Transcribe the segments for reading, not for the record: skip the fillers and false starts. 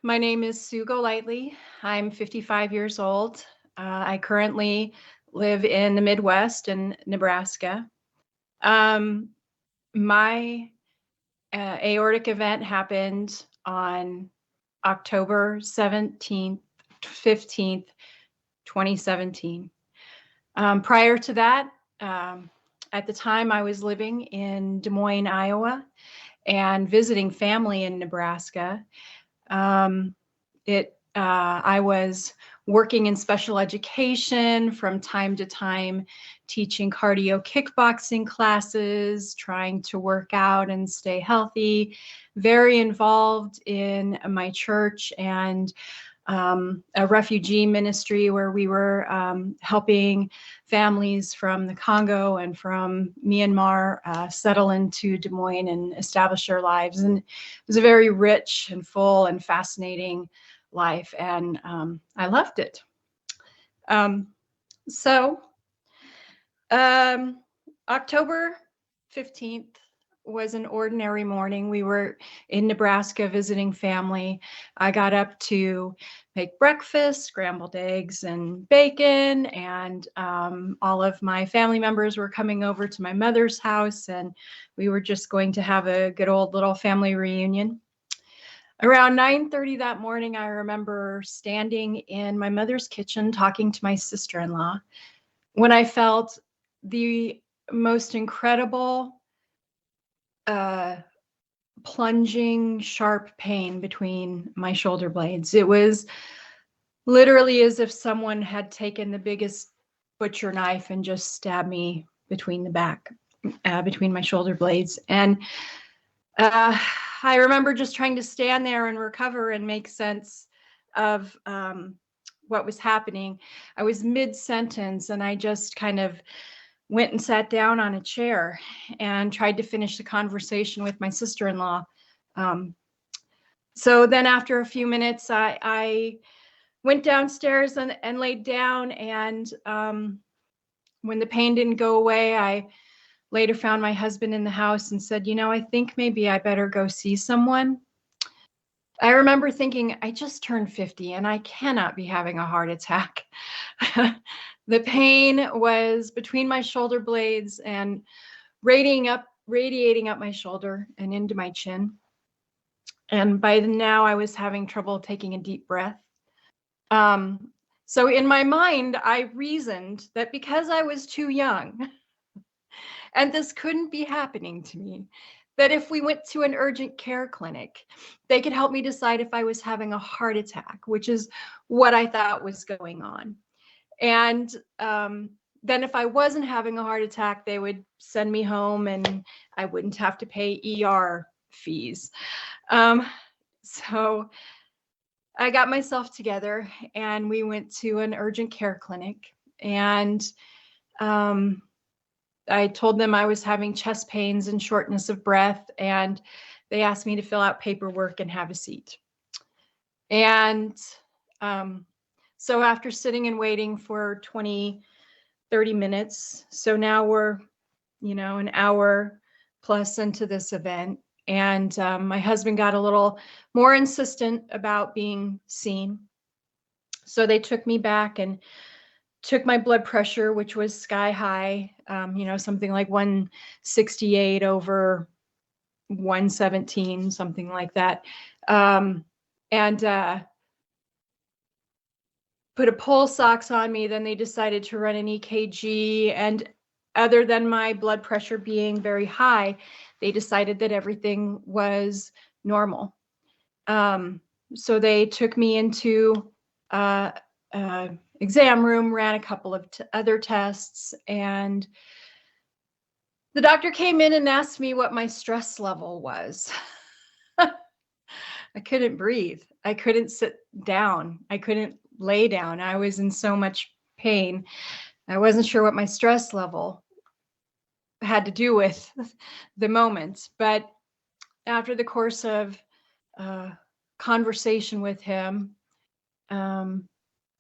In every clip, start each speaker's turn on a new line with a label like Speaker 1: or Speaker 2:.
Speaker 1: My name is Sue Golightly. I'm 55 years old. I currently live in the Midwest in Nebraska. Um, my aortic event happened on October 17th, 15th, 2017. Prior to that, at the time I was living in Des Moines, Iowa, and visiting family in Nebraska. I was working in special education from time to time, teaching cardio kickboxing classes, trying to work out and stay healthy, very involved in my church and a refugee ministry where we were helping families from the Congo and from Myanmar settle into Des Moines and establish their lives. And it was a very rich and full and fascinating life, and I loved it. So October 15th was an ordinary morning. We were in Nebraska visiting family. I got up to make breakfast, scrambled eggs and bacon, and all of my family members were coming over to my mother's house, and we were just going to have a good old little family reunion. Around 9:30 that morning, I remember standing in my mother's kitchen talking to my sister-in-law when I felt the most incredible plunging, sharp pain between my shoulder blades. It was literally as if someone had taken the biggest butcher knife and just stabbed me between the back, between my shoulder blades. And I remember just trying to stand there and recover and make sense of what was happening. I was mid-sentence and I just kind of went and sat down on a chair and tried to finish the conversation with my sister-in-law. So then after a few minutes, I went downstairs and laid down. And when the pain didn't go away, I later found my husband in the house and said, I think maybe I better go see someone. I remember thinking, I just turned 50 and I cannot be having a heart attack. The pain was between my shoulder blades and radiating up my shoulder and into my chin. And by now I was having trouble taking a deep breath. So in my mind, I reasoned that because I was too young and this couldn't be happening to me, that if we went to an urgent care clinic, they could help me decide if I was having a heart attack, which is what I thought was going on. And then if I wasn't having a heart attack, they would send me home and I wouldn't have to pay ER fees. So I got myself together and we went to an urgent care clinic, and I told them I was having chest pains and shortness of breath, and they asked me to fill out paperwork and have a seat. And so after sitting and waiting for 20, 30 minutes, so now we're, an hour plus into this event, and my husband got a little more insistent about being seen. So they took me back and took my blood pressure, which was sky high, something like 168 over 117, something like that. And put a pulse ox on me. Then they decided to run an EKG. And other than my blood pressure being very high, they decided that everything was normal. So they took me into exam room, ran a couple of other tests, and the doctor came in and asked me what my stress level was. I couldn't breathe. I couldn't sit down. I couldn't lay down. I was in so much pain. I wasn't sure what my stress level had to do with the moment. But after the course of conversation with him,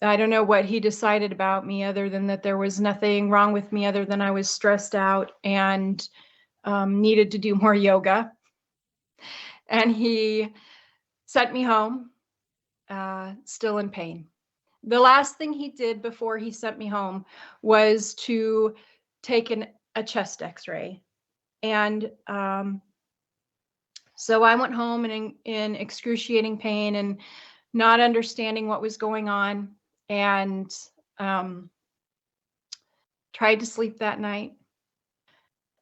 Speaker 1: I don't know what he decided about me other than that there was nothing wrong with me other than I was stressed out and needed to do more yoga. And he sent me home still in pain. The last thing he did before he sent me home was to take a chest x-ray. And so I went home and in excruciating pain and not understanding what was going on, and tried to sleep that night.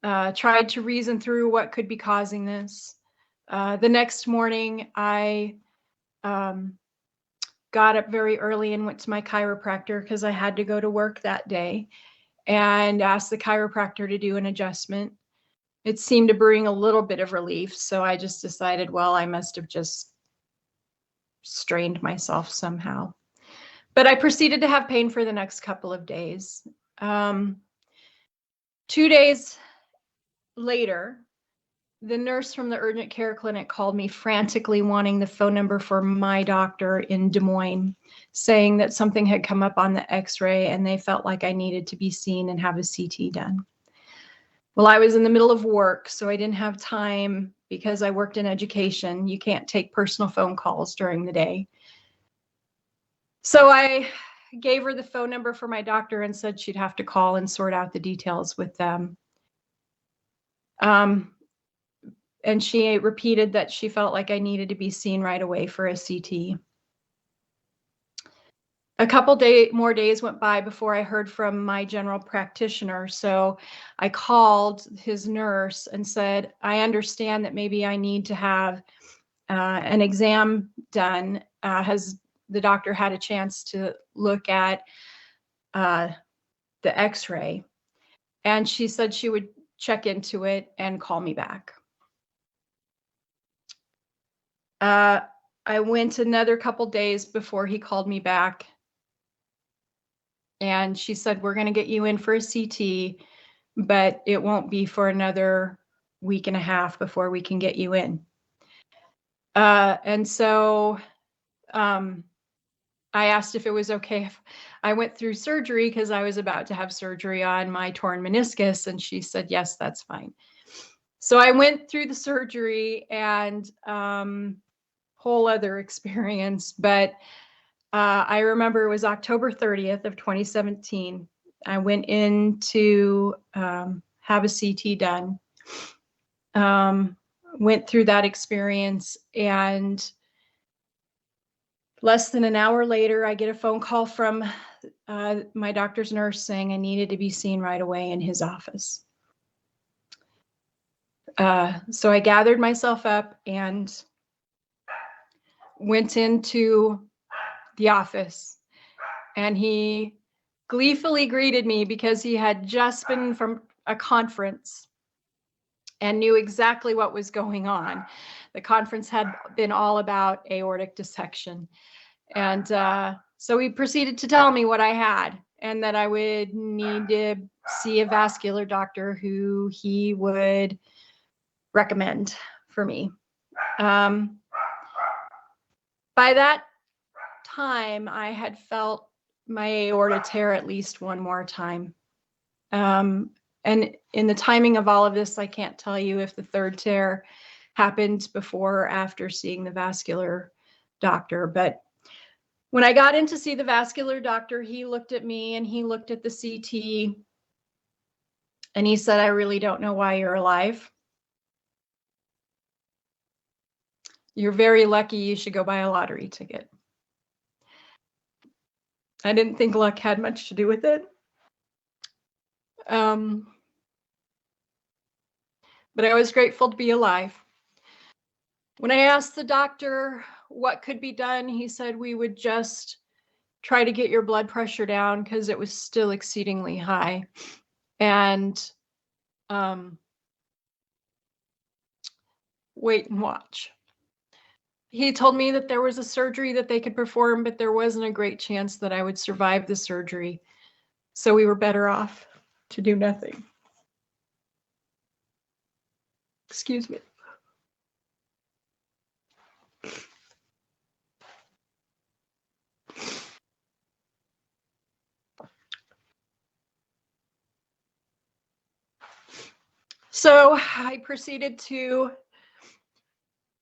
Speaker 1: Tried to reason through what could be causing this. The next morning, I got up very early and went to my chiropractor because I had to go to work that day, and asked the chiropractor to do an adjustment. It seemed to bring a little bit of relief, so I just decided, well, I must have just strained myself somehow. But I proceeded to have pain for the next couple of days. 2 days later, the nurse from the urgent care clinic called me frantically, wanting the phone number for my doctor in Des Moines, saying that something had come up on the x-ray and they felt like I needed to be seen and have a CT done. Well, I was in the middle of work, so I didn't have time because I worked in education. You can't take personal phone calls during the day. So I gave her the phone number for my doctor and said she'd have to call and sort out the details with them. And she repeated that she felt like I needed to be seen right away for a CT. A couple more days went by before I heard from my general practitioner. So I called his nurse and said, I understand that maybe I need to have an exam done. Has the doctor had a chance to look at the x-ray? And she said she would check into it and call me back. I went another couple days before he called me back. And she said, we're going to get you in for a CT, but it won't be for another week and a half before we can get you in. And so I asked if it was okay if I went through surgery, because I was about to have surgery on my torn meniscus. And she said, yes, that's fine. So I went through the surgery, and whole other experience. But I remember it was October 30th of 2017. I went in to have a CT done. Went through that experience, and less than an hour later, I get a phone call from my doctor's nurse saying I needed to be seen right away in his office. So I gathered myself up and went into the office, and he gleefully greeted me because he had just been from a conference and knew exactly what was going on. The conference had been all about aortic dissection. And so he proceeded to tell me what I had, and that I would need to see a vascular doctor who he would recommend for me. By that time, I had felt my aorta tear at least one more time. And in the timing of all of this, I can't tell you if the third tear happened before or after seeing the vascular doctor. But when I got in to see the vascular doctor, he looked at me and he looked at the CT, and he said, I really don't know why you're alive. You're very lucky. You should go buy a lottery ticket. I didn't think luck had much to do with it. But I was grateful to be alive. When I asked the doctor what could be done, he said we would just try to get your blood pressure down because it was still exceedingly high. And wait and watch. He told me that there was a surgery that they could perform, but there wasn't a great chance that I would survive the surgery. So we were better off to do nothing. Excuse me. So I proceeded to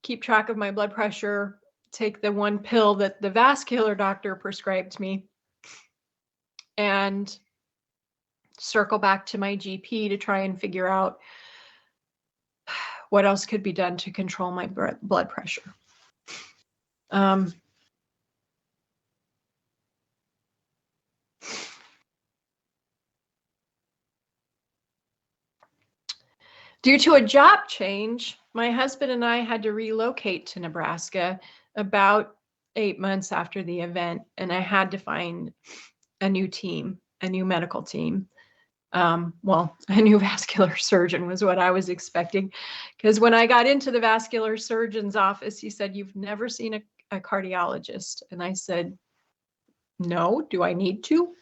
Speaker 1: keep track of my blood pressure take the one pill that the vascular doctor prescribed me and circle back to my GP to try and figure out what else could be done to control my blood pressure. Due to a job change, my husband and I had to relocate to Nebraska about 8 months after the event, and I had to find a new team, a new medical team. Well, a new vascular surgeon was what I was expecting, because when I got into the vascular surgeon's office, he said, "You've never seen a cardiologist." And I said, "No, do I need to?"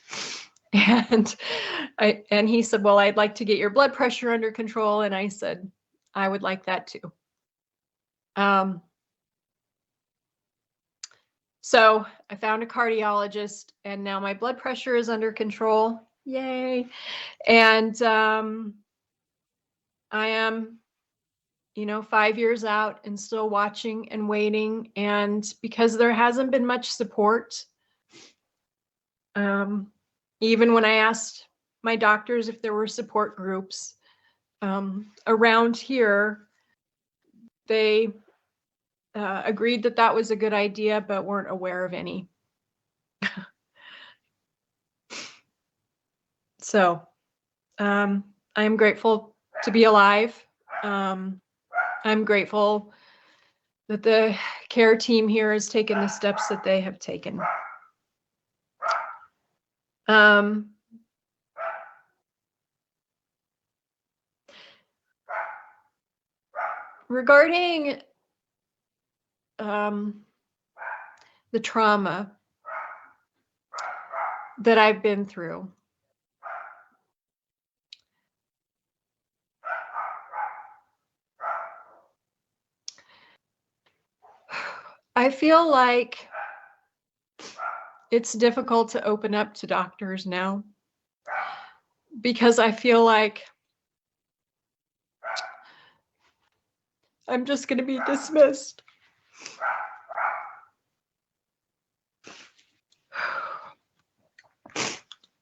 Speaker 1: And he said, "Well, I'd like to get your blood pressure under control." And I said, "I would like that too." So I found a cardiologist, and now my blood pressure is under control. Yay. And I am, 5 years out and still watching and waiting. And because there hasn't been much support, even when I asked my doctors if there were support groups around here, they agreed that that was a good idea, but weren't aware of any. So I am grateful to be alive. I'm grateful that the care team here has taken the steps that they have taken. Regarding the trauma that I've been through, I feel like it's difficult to open up to doctors now, because I feel like I'm just going to be dismissed.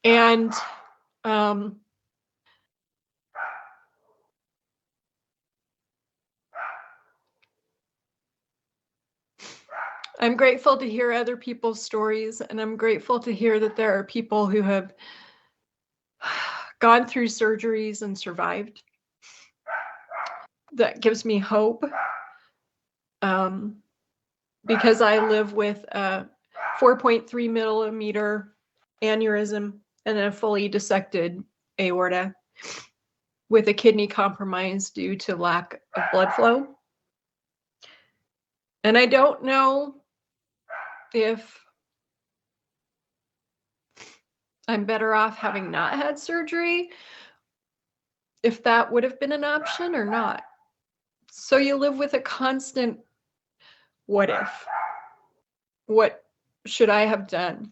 Speaker 1: And I'm grateful to hear other people's stories, and I'm grateful to hear that there are people who have gone through surgeries and survived. That gives me hope, because I live with a 4.3 millimeter aneurysm and a fully dissected aorta with a kidney compromise due to lack of blood flow. And I don't know if I'm better off having not had surgery, if that would have been an option or not. So you live with a constant what if? What should I have done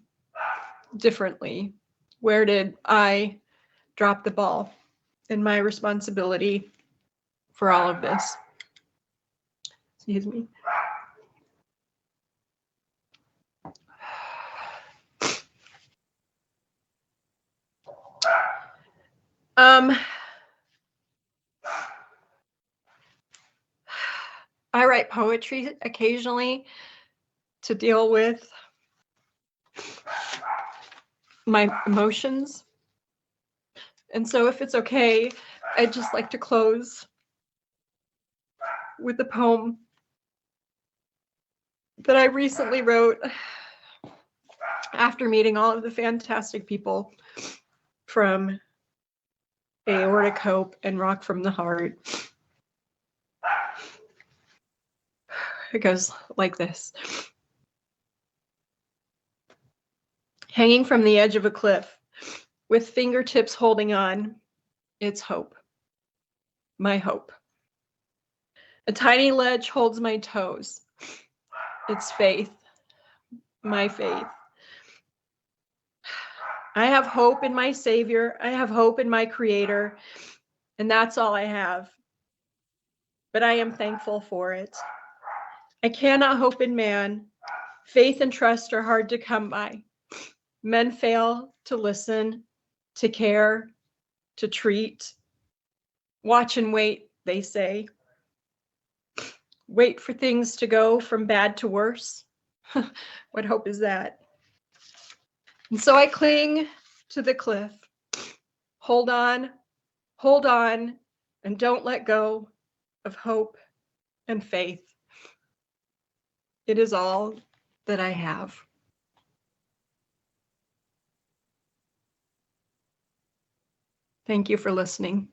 Speaker 1: differently? Where did I drop the ball in my responsibility for all of this? Excuse me. I write poetry occasionally to deal with my emotions. And so if it's okay, I'd just like to close with a poem that I recently wrote after meeting all of the fantastic people from Aortic Hope and Rock from the Heart. It goes like this. Hanging from the edge of a cliff, with fingertips holding on, it's hope. My hope. A tiny ledge holds my toes. It's faith. My faith. I have hope in my Savior. I have hope in my Creator. And that's all I have. But I am thankful for it. I cannot hope in man. Faith and trust are hard to come by. Men fail to listen, to care, to treat. Watch and wait, they say. Wait for things to go from bad to worse. What hope is that? And so I cling to the cliff. Hold on, and don't let go of hope and faith. It is all that I have. Thank you for listening.